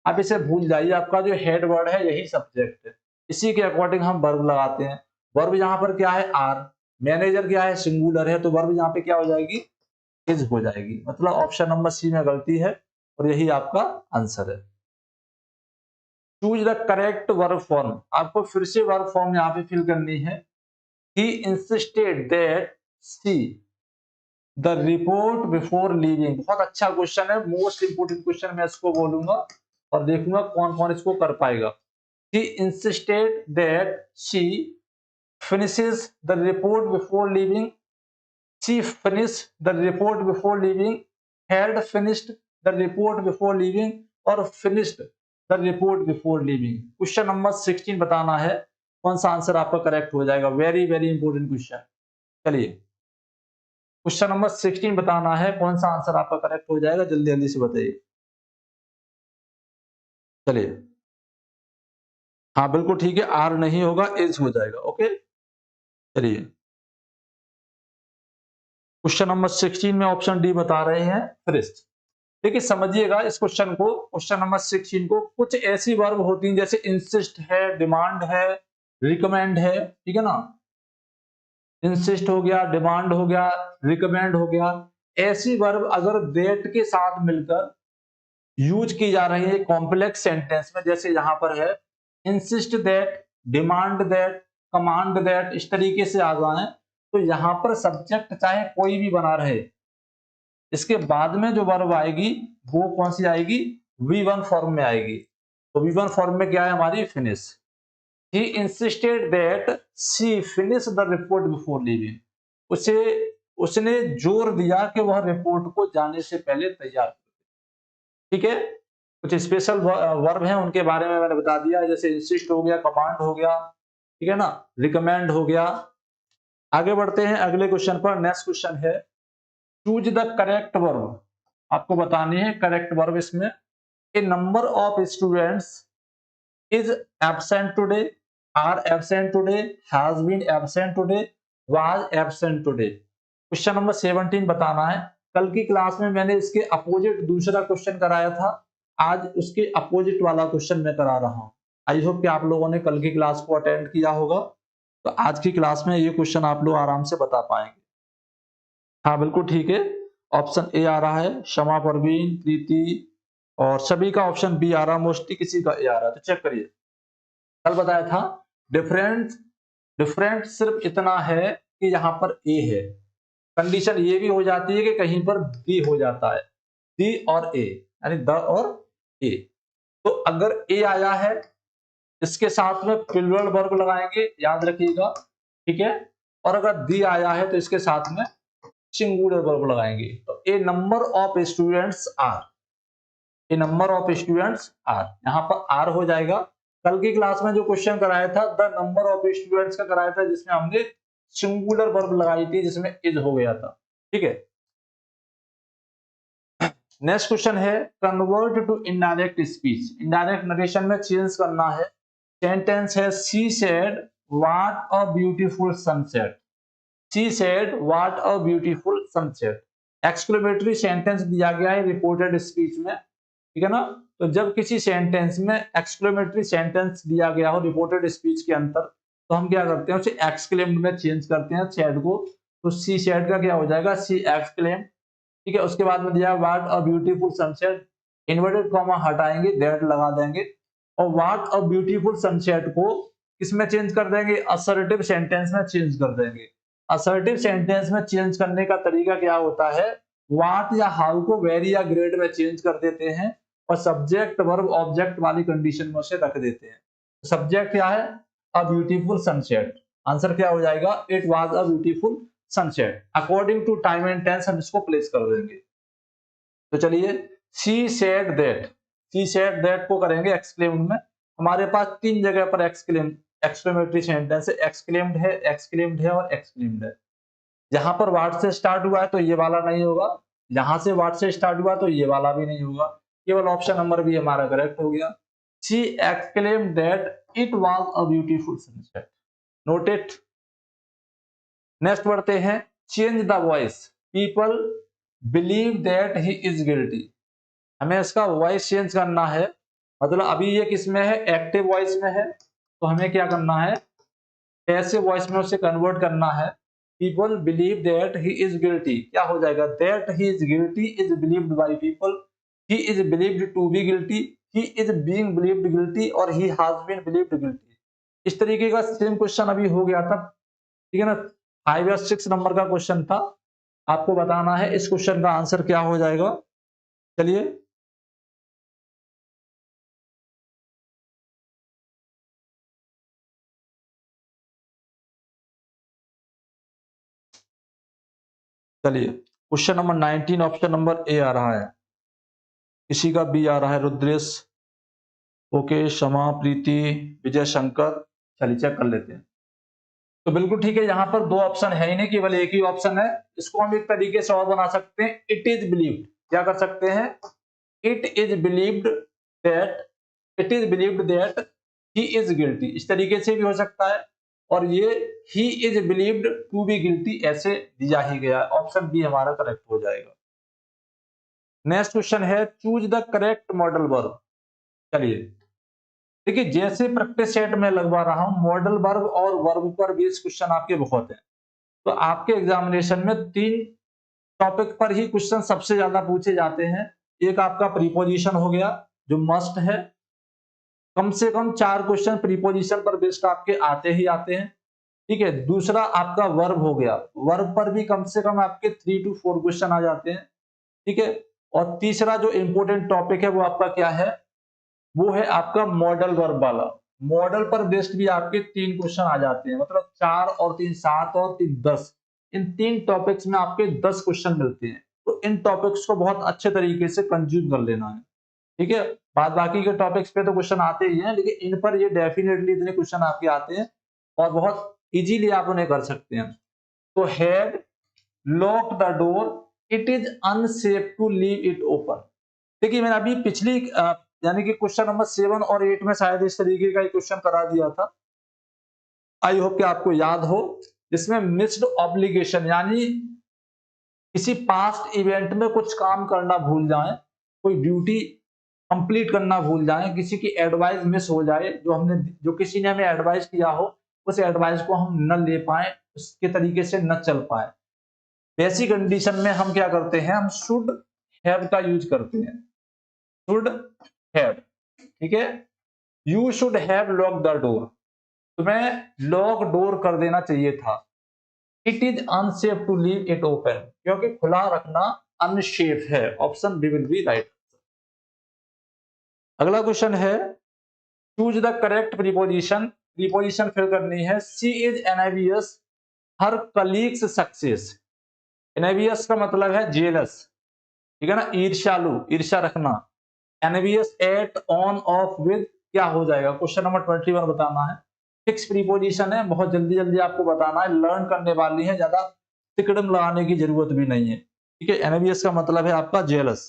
आप इसे भूल जाइए, आपका जो हेड वर्ड है यही सब्जेक्ट है। इसी के अकॉर्डिंग हम वर्ब लगाते हैं। वर्ब यहाँ पर क्या है? आर। मैनेजर क्या है? सिंगुलर है, तो वर्ब यहाँ पे क्या हो जाएगी? इज हो जाएगी। मतलब ऑप्शन नंबर सी में गलती है और यही आपका आंसर है। Choose the correct verb form. आपको फिर से वर्ब फॉर्म यहाँ पे फिल करनी है। He insisted that see the report before leaving. बहुत अच्छा क्वेश्चन है, मोस्ट इंपोर्टेंट क्वेश्चन मैं इसको बोलूंगा और देखूंगा कौन कौन इसको कर पाएगा। He insisted that she finishes the report before leaving. She finished the report before leaving. Had finished the report before leaving और finished the report before leaving। Question number 16 बताना है कौन सा आंसर आपका करेक्ट हो जाएगा। Very very important question. चलिए question number 16 बताना है कौन सा आंसर आपका करेक्ट हो जाएगा, जल्दी जल्दी से बताइए। चलिए हाँ बिल्कुल ठीक है, आर नहीं होगा, इज हो जाएगा। ओके चलिए क्वेश्चन नंबर 16 में ऑप्शन डी बता रहे हैं फिनिश्ड। देखिए समझिएगा इस क्वेश्चन को, क्वेश्चन नंबर 16 को। कुछ ऐसी वर्ब होती हैं जैसे इंसिस्ट है, डिमांड है, रिकमेंड है, ठीक है ना। इंसिस्ट हो गया, डिमांड हो गया, रिकमेंड हो गया। ऐसी वर्ब अगर दैट के साथ मिलकर यूज की जा रही है कॉम्प्लेक्स सेंटेंस में, जैसे यहां पर है insist that, demand that, command that, इस तरीके से आ जाए, तो यहां पर सब्जेक्ट चाहे कोई भी बना रहे, इसके बाद में जो वर्ब आएगी वो कौन सी आएगी? V1 फॉर्म में आएगी। तो V1 फॉर्म में क्या है हमारी? Finish. He insisted that she finish the report before leaving. उसे उसने जोर दिया कि वह रिपोर्ट को जाने से पहले तैयार कर। ठीक है, कुछ स्पेशल वर्ब हैं उनके बारे में मैंने बता दिया, जैसे इंसिस्ट हो गया, कमांड हो गया, ठीक है ना, रिकमेंड हो गया। आगे बढ़ते हैं अगले क्वेश्चन पर। नेक्स्ट क्वेश्चन है चूज द करेक्ट वर्ब। आपको बतानी है करेक्ट वर्ब इसमें। A number of students is absent today, are absent today, has been absent today, was absent today. Question number 17 बताना है। कल की क्लास में मैंने इसके अपोजिट दूसरा क्वेश्चन कराया था, आज उसके अपोजिट वाला क्वेश्चन मैं करा रहा हूं। आई होप कि आप लोगों ने कल की क्लास को अटेंड किया होगा, तो आज की क्लास में ये क्वेश्चन आप लोग आराम से बता पाएंगे। हाँ बिल्कुल ठीक है, ऑप्शन ए आ रहा है, शमा, परवीन, प्रीति और सभी का ऑप्शन बी आ रहा है, मोस्टली किसी का ए आ रहा है। तो चेक करिए, कल बताया था डिफरेंट डिफरेंट सिर्फ इतना है कि यहाँ पर ए है। कंडीशन ये भी हो जाती है कि कहीं पर दी हो जाता है, दी और ए, यानी द और ए। तो अगर ए आया है, इसके साथ में प्लूरल वर्ब लगाएंगे, याद रखिएगा, ठीक है। और अगर दी आया है तो इसके साथ में सिंगुलर वर्ब लगाएंगे। तो a number of students are, a number of students are, यहाँ पर आर हो जाएगा। कल की क्लास में जो क्वेश्चन कराया था द नंबर ऑफ स्टूडेंट्स का कराया था, जिसमें हमने सिंगुलर वर्ब लगाई थी, जिसमें इज हो गया था। ठीक है, नेक्स्ट क्वेश्चन है convert to indirect speech. Indirect narration में चेंज करना है। सेंटेंस है she said what a beautiful sunset, she said what a beautiful sunset. Exclamatory sentence दिया गया है रिपोर्टेड स्पीच में, ठीक है ना। तो जब किसी सेंटेंस में एक्सक्लेमेटरी सेंटेंस दिया गया हो रिपोर्टेड स्पीच के अंदर, तो हम क्या करते हैं, उसे एक्सक्लेम्ड में चेंज करते हैं सेड को। तो सी सेड का क्या हो जाएगा, सी एक्सक्लेम्ड। ठीक है, उसके बाद में दिया what a beautiful sunset, inverted comma हटाएंगे, दैट लगा देंगे, और व्हाट अ ब्यूटीफुल सनसेट को किसमें चेंज कर देंगे, असर्टिव सेंटेंस में चेंज कर देंगे। असर्टिव सेंटेंस में चेंज करने का तरीका क्या होता है, व्हाट या हाउ को वेरी या ग्रेट में चेंज कर देते हैं, और सब्जेक्ट वर्ब ऑब्जेक्ट वाली कंडीशन में उसे रख देते हैं। सब्जेक्ट क्या है, अ ब्यूटीफुल सनसेट, आंसर क्या हो जाएगा, it was a beautiful sunset. According to time and tense हम इसको प्लेस कर देंगे। तो चलिए, she said that, she said that को करेंगे एक्सक्लेम्ड में। हमारे पास तीन जगह पर एक्सक्लेमेटरी सेंटेंस है, एक्सक्लेम्ड है, एक्सक्लेम्ड है और एक्सक्लेम्ड है। जहां पर वाट से स्टार्ट हुआ है तो ये वाला नहीं होगा, जहां से वाट से स्टार्ट हुआ तो ये वाला भी नहीं होगा, केवल ऑप्शन नंबर भी हमारा करेक्ट हो गया। She exclaimed that it was a beautiful sunset, note it. Next बढ़ते हैं, change the voice, people believe that he is guilty. हमें इसका वॉइस चेंज करना है, मतलब अभी ये किस में है, एक्टिव वॉइस में है, तो हमें क्या करना है, पैसिव वॉइस में उसे कन्वर्ट करना है। People believe that he is guilty, क्या हो जाएगा, that he is guilty is believed by people, he is believed to be guilty, he is being believed guilty, और he has been believed guilty. इस तरीके का same question अभी हो गया था, ठीक है ना। 5 या 6 नंबर का क्वेश्चन था, आपको बताना है इस क्वेश्चन का आंसर क्या हो जाएगा। चलिए, question number 19 option number A आ रहा है, किसी का बी आ रहा है, रुद्रेश, ओके, शमा, प्रीति, विजय शंकर। चलिए चेक कर लेते हैं। तो बिल्कुल ठीक है, यहाँ पर दो ऑप्शन है ही नहीं, केवल एक ही ऑप्शन है। इसको हम एक तरीके से और बना सकते हैं, इट इज बिलीव्ड। क्या कर सकते हैं, it is believed that, it is believed that he is guilty, इस तरीके से भी हो सकता है। और ये he is believed to be guilty, ऐसे दिया ही गया, ऑप्शन बी हमारा करेक्ट हो जाएगा। नेक्स्ट क्वेश्चन है, choose the correct modal verb. चलिए, देखिए जैसे प्रैक्टिस सेट में लगवा रहा हूं, मॉडल वर्ब और वर्ब पर भी क्वेश्चन आपके बहुत है। तो आपके एग्जामिनेशन में तीन टॉपिक पर ही क्वेश्चन सबसे ज्यादा पूछे जाते हैं। एक आपका प्रीपोजिशन हो गया, जो मस्ट है, कम से कम 4 क्वेश्चन प्रीपोजिशन पर बेस्ड आपके आते ही आते हैं। ठीक है, दूसरा आपका वर्ब हो गया, वर्ब पर भी कम से कम आपके 3 to 4 क्वेश्चन आ जाते हैं। ठीक है, और तीसरा जो इंपॉर्टेंट टॉपिक है वो आपका क्या है, वो है आपका मॉडल वर्ब वाला। मॉडल पर बेस्ड भी आपके 3 क्वेश्चन आ जाते हैं, मतलब 4 और 3 7 और 3 10, इन 3 टॉपिक्स में आपके 10 क्वेश्चन मिलते हैं। तो इन टॉपिक्स को बहुत अच्छे तरीके से कंज्यूम कर लेना है। ठीक है, बाद बाकी के टॉपिक्स पे तो क्वेश्चन आते ही हैं, लेकिन इन पर ये डेफिनेटली इतने क्वेश्चन आपके आते हैं और बहुत इजीली आप उन्हें कर सकते हैं। तो had locked the door, it is unsafe to leave it open. देखिए मैंने अभी पिछली यानी कि क्वेश्चन नंबर 7 और 8 में शायद इस तरीके का एक क्वेश्चन करा दिया था, आई होप कि आपको याद हो, जिसमें मिस्ड ऑब्लिगेशन, यानी किसी पास्ट इवेंट में कुछ काम करना भूल जाएं, कोई ड्यूटी कंप्लीट करना भूल जाएं, किसी की एडवाइस मिस हो जाए, जो किसी ने हमें एडवाइस किया हो, उस एडवाइस को हम न ले पाए, उसके तरीके से न चल पाए, ऐसी कंडीशन में हम क्या करते हैं, हम शुड हैव का यूज करते हैं, शुड हैव। ठीक है, you should have lock the door, तुम्हें लॉक डोर कर देना चाहिए था। It is unsafe to leave it open, क्योंकि खुला रखना अनसेफ है, option B will be right. अगला क्वेश्चन है, choose the correct preposition, preposition fill करनी है। She is envious, her colleagues success. Envious का मतलब है जेलस, ठीक है ना, ईर्ष्यालु, ईर्ष्या रखना। Envious at on of with क्या हो जाएगा, क्वेश्चन नंबर 21 बताना है। फिक्स प्रीपोजिशन है, बहुत जल्दी जल्दी आपको बताना है, लर्न करने वाली है, ज्यादा तिकड़म लगाने की जरूरत भी नहीं है, ठीक है। एनवियस का मतलब है आपका जेलस,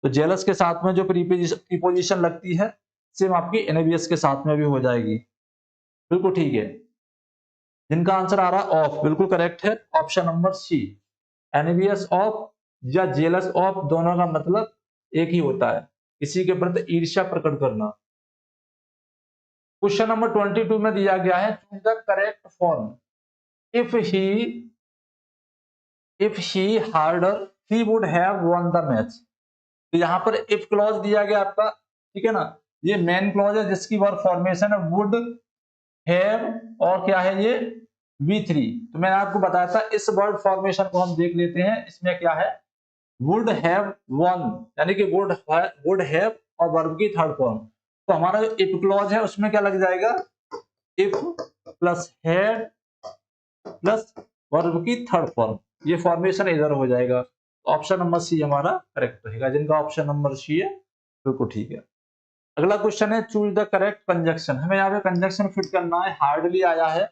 तो जेलस के साथ में जो प्रीपोजिशन लगती है सेम आपकी एनवियस के साथ में भी हो जाएगी, बिल्कुल ठीक है। जिनका आंसर आ रहा ऑफ बिल्कुल करेक्ट है, option number C. Envious of या जेलस ऑफ दोनों का मतलब एक ही होता है, किसी के प्रति ईर्ष्या प्रकट करना। क्वेश्चन नंबर 22 में दिया गया है, choose the correct form. If he harder he would have one the match. तो यहाँ पर इफ क्लॉज दिया गया आपका, ठीक है ना, ये मेन क्लॉज है जिसकी वर्ब फॉर्मेशन है वुड हैव, और क्या है ये V3। तो मैंने आपको बताया था, इस वर्ड फॉर्मेशन को हम देख लेते हैं। इसमें क्या है, वुड हैव वन, यानी कि वुड हैव और वर्ब की थर्ड फॉर्म। तो हमारा जो इफ क्लॉज है उसमें क्या लग जाएगा, if plus had plus verb की थर्ड फॉर्म, ये फॉर्मेशन इधर हो जाएगा। ऑप्शन नंबर सी हमारा करेक्ट रहेगा, जिनका ऑप्शन नंबर सी है बिल्कुल ठीक है। अगला क्वेश्चन है, चूज द करेक्ट कंजक्शन। हमें यहाँ पे कंजक्शन फिट करना है। हार्डली आया है,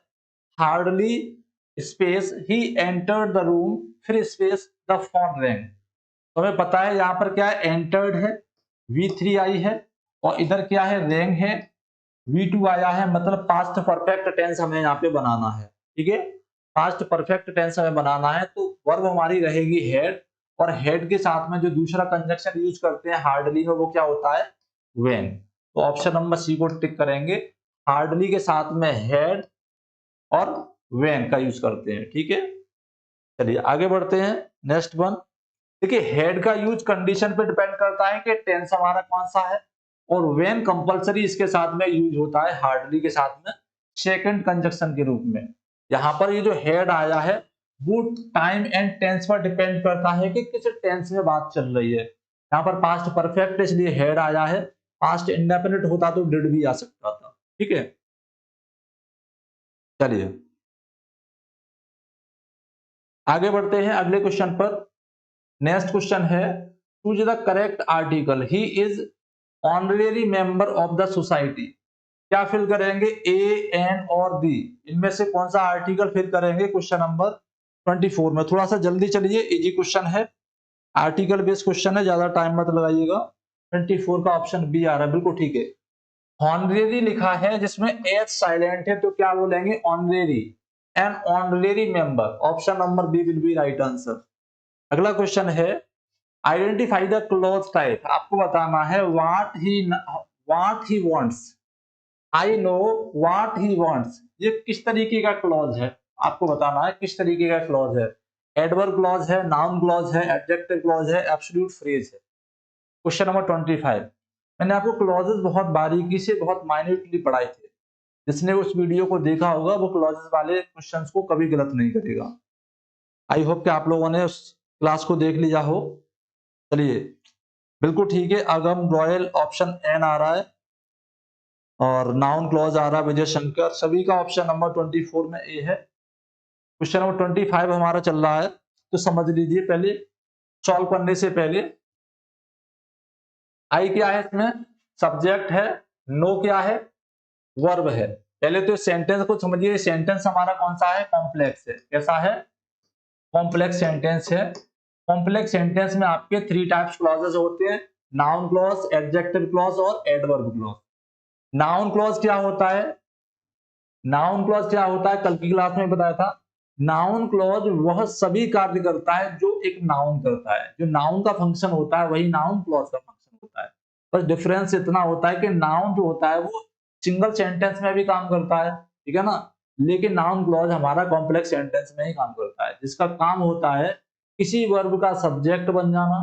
hardly space he entered the room, फिर स्पेस द फोन रैंग। तो हमें पता है यहाँ पर क्या है, एंटर्ड है, V3 आई है, और इधर क्या है, रैंग है, V2 आया है। मतलब पास्ट परफेक्ट टेंस हमें यहाँ पे बनाना है, ठीक है। पास्ट परफेक्ट टेंस हमें बनाना है, तो वर्ब हमारी रहेगी हेड, और हेड के साथ में जो दूसरा कंजक्शन यूज करते हैं हार्डली में वो क्या होता है, व्हेन। तो ऑप्शन नंबर सी को टिक करेंगे, हार्डली के साथ में हेड और व्हेन का यूज करते हैं, ठीक है। चलिए आगे बढ़ते हैं, नेक्स्ट वन। देखिए हेड का यूज कंडीशन पे डिपेंड करता है कि टेंस हमारा कौन सा है, और व्हेन कंपलसरी इसके साथ में यूज होता है हार्डली के साथ में सेकंड कंजक्शन के रूप में। यहाँ पर ये जो हेड आया है वो टाइम एंड टेंस पर डिपेंड करता है कि किस टेंस में बात चल रही है। यहाँ पर पास्ट परफेक्ट इसलिए हेड आया है, पास्ट इंडेफिनिट होता तो डिड भी आ सकता था, ठीक है। चलिए आगे बढ़ते हैं अगले क्वेश्चन पर। नेक्स्ट क्वेश्चन है, choose the correct article. He is honorary member of the society. क्या फिल करेंगे, ए एन और दी, इनमें से कौन सा आर्टिकल फिल करेंगे। क्वेश्चन नंबर 24 में, थोड़ा सा जल्दी चलिए, इजी क्वेश्चन है, आर्टिकल बेस्ड क्वेश्चन है, ज्यादा टाइम मत लगाइएगा। 24 का ऑप्शन बी आ रहा है, बिल्कुल ठीक है। ऑनरेरी लिखा है जिसमें एच साइलेंट है, तो क्या बोलेंगे, honorary, an honorary member. Option number B will be right answer. अगला क्वेश्चन है, आइडेंटिफाई द क्लॉज टाइप। आपको बताना है what he wants, I know what he wants, ये किस तरीके का क्लॉज है, आपको बताना है किस तरीके का क्लॉज है। एडवर्ब क्लॉज है, नाउन क्लॉज है, एडजेक्टिव क्लॉज है, एब्सोल्यूट फ्रेज है। Question number 25। मैंने आपको क्लॉजेस बहुत बारीकी से, बहुत माइन्यूटली पढ़ाए थे। जिसने उस वीडियो को देखा होगा वो क्लॉजेस वाले क्वेश्चंस को कभी गलत नहीं करेगा। आई होप कि आप लोगों ने उस क्लास को देख लिया हो। चलिए बिल्कुल ठीक है, अगम रॉयल ऑप्शन एन आ रहा है, और नाउन क्लॉज आ रहा है विजय शंकर, सभी का ऑप्शन नंबर 24 में ए है। क्वेश्चन नंबर 25 हमारा चल रहा है, तो समझ लीजिए पहले, सॉल्व करने से पहले। आई क्या है इसमें, सब्जेक्ट है, नो क्या है, वर्ब है। पहले तो सेंटेंस को समझिए, सेंटेंस हमारा कौन सा है, कॉम्प्लेक्स है। कैसा है, कॉम्प्लेक्स सेंटेंस है। कॉम्प्लेक्स सेंटेंस में आपके 3 टाइप्स क्लॉजेस होते हैं, नाउन क्लॉज, एडजेक्टिव क्लॉज और एडवर्ब क्लॉज। नाउन क्लॉज क्या होता है, नाउन क्लॉज क्या होता है, कल की क्लास में बताया था। नाउन क्लॉज वह सभी कार्य करता है जो एक नाउन करता है, जो नाउन का फंक्शन होता है वही नाउन क्लॉज का फंक्शन होता है। बस डिफरेंस इतना होता है कि नाउन जो होता है वो सिंगल सेंटेंस में भी काम करता है, ठीक है ना, लेकिन नाउन क्लॉज हमारा कॉम्प्लेक्स सेंटेंस में ही काम करता है, जिसका काम होता है किसी वर्ब का सब्जेक्ट बन जाना,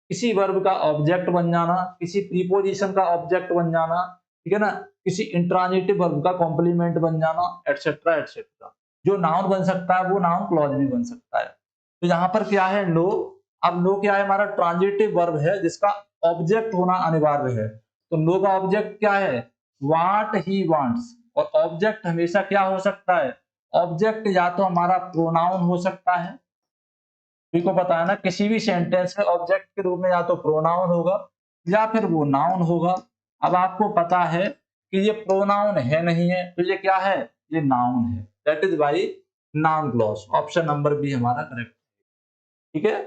किसी वर्ब का ऑब्जेक्ट बन जाना, किसी प्रीपोजिशन का ऑब्जेक्ट बन जाना, ठीक है ना, किसी इंट्रांजिटिव वर्ब का कॉम्प्लीमेंट बन जाना, एटसेट्रा एटसेट्रा। जो नाउन बन सकता है वो नाउन क्लॉज भी बन सकता है। तो यहाँ पर क्या है, नो। अब नो क्या है, हमारा ट्रांजिटिव वर्ब है जिसका ऑब्जेक्ट होना अनिवार्य है। तो नो का ऑब्जेक्ट क्या है, व्हाट ही वांट्स, और ऑब्जेक्ट हमेशा क्या हो सकता है, ऑब्जेक्ट या तो हमारा प्रोनाउन हो सकता है, सभी को पता है ना, किसी भी सेंटेंस में ऑब्जेक्ट के रूप में या तो प्रोनाउन होगा या फिर वो नाउन होगा। अब आपको पता है कि ये प्रोनाउन है नहीं है, तो ये क्या है, ये नाउन है, that is by noun clause. Option number B हमारा करेक्ट, ठीक है।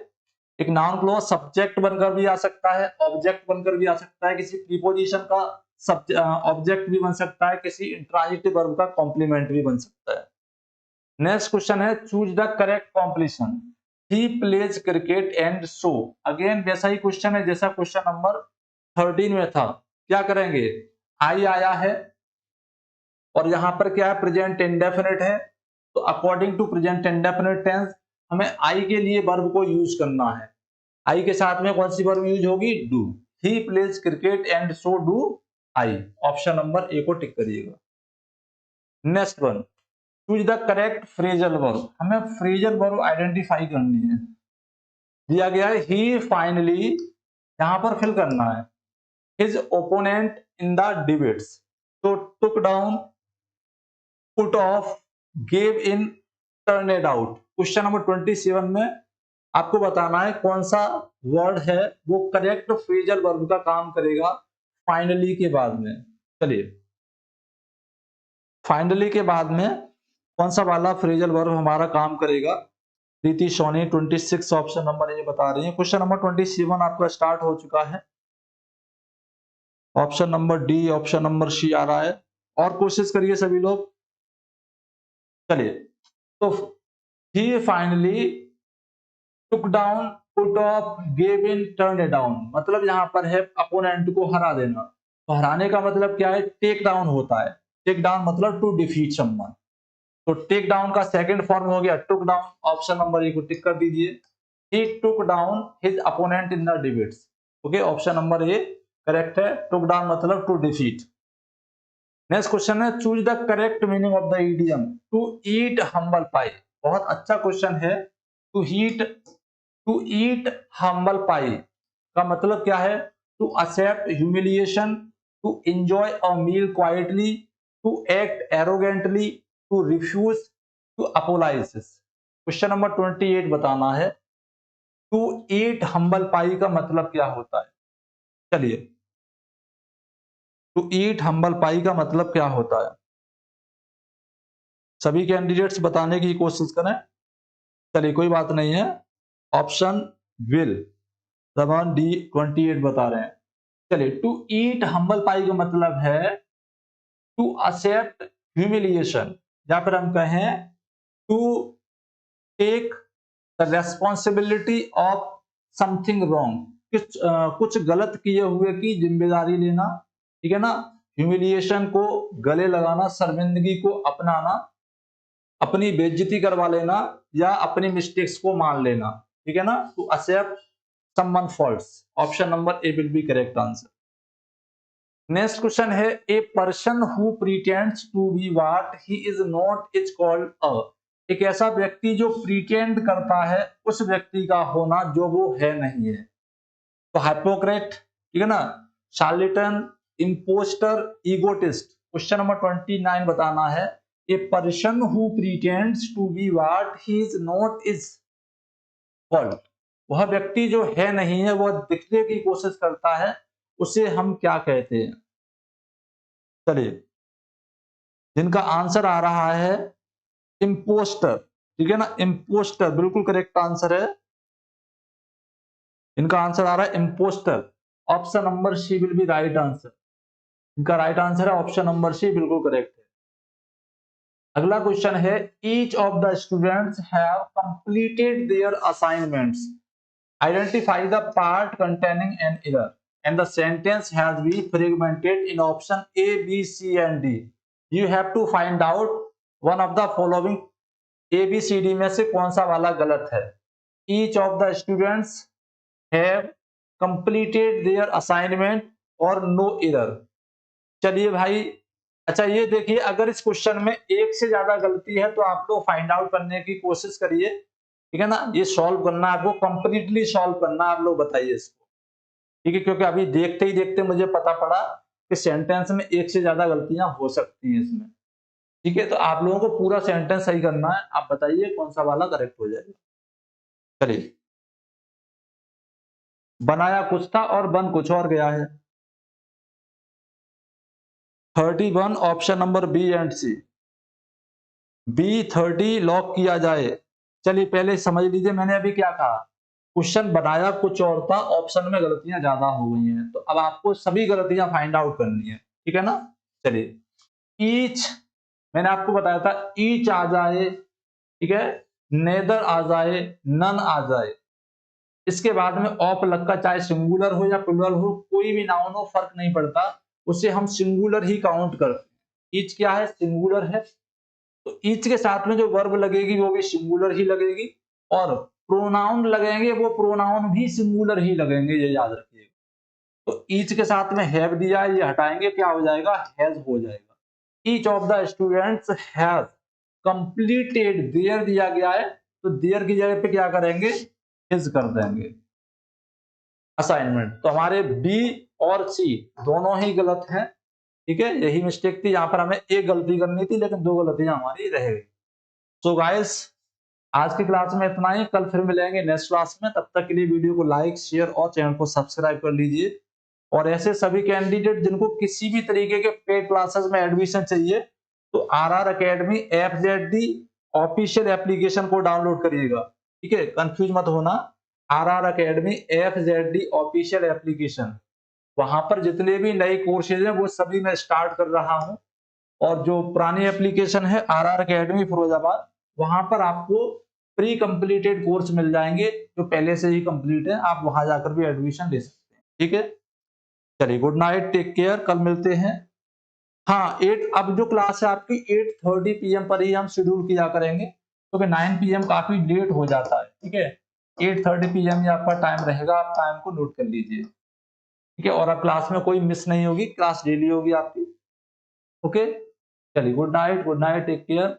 एक नाउन क्लॉज सब्जेक्ट बनकर भी आ सकता है, ऑब्जेक्ट बनकर भी आ सकता है, किसी प्रीपोजिशन का ऑब्जेक्ट भी बन सकता है, किसी इंट्रांजिटिव वर्ब का कॉम्प्लीमेंट भी बन सकता है। नेक्स्ट क्वेश्चन है, choose the correct completion. He plays cricket and so. Again वैसा ही क्वेश्चन है जैसा क्वेश्चन नंबर 13 में था। क्या करेंगे, आई आया है और यहां पर क्या है, प्रेजेंट इंडेफिनिट है, तो according to present indefinite tense हमें आई के लिए वर्ब को यूज करना है। आई के साथ में कौन सी वर्ब यूज होगी, do. He plays cricket and so do I. Option number ए को टिक करिएगा। Next one, choose the correct phrasal verb. हमें फ्रेजल वर्ब आइडेंटिफाई करनी है। दिया गया है ही फाइनली, यहां पर फिल करना है his opponent in the debates, तो took down, put off, gave in, turned out. Question number 27 में आपको बताना है कौन सा वर्ड है वो करेक्ट फ्रेजल वर्ब का काम करेगा फाइनली के बाद में। चलिए, फाइनली के बाद में कौन सा वाला फ्रेजल वर्ब हमारा काम करेगा। प्रीति सोनी 26 ऑप्शन नंबर ये बता रही है। क्वेश्चन नंबर 27 आपका स्टार्ट हो चुका है। Option number D, option number C आ रहा है, और कोशिश करिए सभी लोग। चलिए, तो he finally took down, put off, gave in, turn down, मतलब यहां पर है अपोनेंट को हरा देना। तो हराने का मतलब क्या है, टेक डाउन होता है। टेक डाउन मतलब टू डिफीट समवन। तो टेक डाउन का सेकंड फॉर्म हो गया टुक डाउन। ऑप्शन नंबर ए को टिक कर दीजिए। He took down his opponent in the debates. Okay, option number A correct है। टुक डाउन मतलब टू डिफीट। नेक्स्ट क्वेश्चन है, choose the correct meaning of the idiom to eat humble pie. बहुत अच्छा question है। To eat humble पाई का मतलब क्या है, to accept humiliation, to enjoy a meal quietly, to act arrogantly, to refuse, to apologise. Question number 28 बताना है, to eat humble पाई का मतलब क्या होता है। चलिए, टू ईट हम्बल पाई का मतलब क्या होता है, सभी कैंडिडेट्स बताने की कोशिश करें। चलिए, कोई बात नहीं है। ऑप्शन विल, रमन डी 28 बता रहे हैं। चलिए, टू ईट हम्बल पाई का मतलब है टू एक्सेप्ट ह्यूमिलिएशन, या फिर हम कहें to take the responsibility of something wrong, कुछ गलत किए हुए की जिम्मेदारी लेना, ठीक है ना। ह्यूमिलिएशन को गले लगाना, शर्मिंदगी को अपनाना, अपनी बेइज्जती करवा लेना, या अपनी मिस्टेक्स को मान लेना, ठीक है ना। To accept someone faults. Option number A will be correct answer. Next question है, a person who pretends to be what he is not is called a. एक ऐसा व्यक्ति जो प्रीटेंड करता है उस व्यक्ति का होना जो वो है नहीं है। तो हाइपोक्रेट, ठीक है ना, charlatan, impostor, egotist. Question number 29 बताना है, a person who pretends to be what he is not is called. वह व्यक्ति जो है नहीं है, वह दिखने की कोशिश करता है, उसे हम क्या कहते हैं। चलिए, जिनका आंसर आ रहा है इंपोस्टर, ठीक है ना, इंपोस्टर बिल्कुल करेक्ट आंसर है। इनका आंसर आ रहा है impostor. Option number C will be right answer. इनका राइट आंसर है ऑप्शन नंबर सी, बिल्कुल करेक्ट है। अगला क्वेश्चन है, each of the students have completed their assignments, identify the part containing an error and the sentence has been fragmented in option A B C and D. You have to find out one of the following, A B C D में से कौन सा वाला गलत है। Each of the students have completed there assignment और no error. चलिए भाई, अच्छा ये देखिए, अगर इस क्वेश्चन में एक से ज्यादा गलती है तो आप लोग फाइंड आउट करने की कोशिश करिए, ठीक है ना। ये सॉल्व करना आपको, कंप्लीटली सॉल्व करना, आप लोग बताइए इसको, ठीक है, क्योंकि अभी देखते ही देखते मुझे पता पड़ा कि सेंटेंस में एक से ज्यादा गलतियां हो सकती हैं इसमें। ठीक है, तो आप लोगों को पूरा सेंटेंस सही करना है। आप बताइए कौन सा वाला करेक्ट हो जाएगा। चलिए, बनाया कुछ था और बन कुछ और गया है। 31 option number B and C. B 30 lock किया जाए। चलिए पहले समझ लीजिए मैंने अभी क्या कहा। क्वेश्चन बनाया कुछ और था, ऑप्शन में गलतियां ज्यादा हो गई हैं, तो अब आपको सभी गलतियां फाइंड आउट करनी है, ठीक है ना। चलिए, ईच मैंने आपको बताया था ईच आ जाए, ठीक है, नेदर आ जाए, नन आ जाए। इसके बाद में ऑफ लग, चाहे सिंगुलर हो या प्लुरल हो, कोई भी नाउन हो फर्क नहीं पड़ता, उसे हम सिंगुलर ही काउंट करते हैं। ईच क्या है, सिंगुलर है, तो ईच के साथ में जो वर्ब लगेगी वो भी सिंगुलर ही लगेगी, और प्रोनाउन लगेंगे वो प्रोनाउन भी सिंगुलर ही लगेंगे, ये याद रखिएगा। तो ईच के साथ में हैव दिया है, ये हटाएंगे, क्या हो जाएगा, हैज हो जाएगा। Each of the students have completed, their दिया गया है, तो देयर की जगह पे क्या करेंगे, हिज कर देंगे। असाइनमेंट, तो हमारे बी और सी दोनों ही गलत हैं, ठीक है, यही मिस्टेक थी, यहां पर हमें एक गलती करनी थी लेकिन दो गलतियां हमारी रह गई। सो गाइस, आज की क्लास में इतना ही, कल फिर मिलेंगे नेक्स्ट क्लास में, तब तक के लिए वीडियो को लाइक शेयर और चैनल को सब्सक्राइब कर लीजिए। और ऐसे सभी कैंडिडेट जिनको किसी भी तरीके के पेड क्लासेस में एडमिशन चाहिए, तो आरआर एकेडमी एफजेडी ऑफिशियल एप्लीकेशन को डाउनलोड करिएगा, ठीक है, कंफ्यूज मत होना। आरआर एकेडमी एफजेडी ऑफिशियल एप्लीकेशन, वहां पर जितने भी नए कोर्सेज हैं वो सभी मैं स्टार्ट कर रहा हूं, और जो पुरानी एप्लीकेशन है आरआर एकेडमी फिरोजाबाद, वहां पर आपको प्री कंप्लीटेड कोर्स मिल जाएंगे जो पहले से ही कंप्लीट है, आप वहां जाकर भी एडमिशन ले सकते हैं, ठीक है। चलिए, गुड नाइट, टेक केयर, कल मिलते हैं। हाँ, 8, अब जो क्लास है आपकी 8:30 PM पर ही हम शेड्यूल किया करेंगे, क्योंकि 9 PM काफी लेट हो जाता है, ठीक है। 8:30 PM ही आपका टाइम रहेगा, आप टाइम को नोट कर लीजिए, ठीक है। और अब क्लास में कोई मिस नहीं होगी, क्लास डेली होगी आपकी, ओके। चलिए, गुड नाइट, टेक केयर।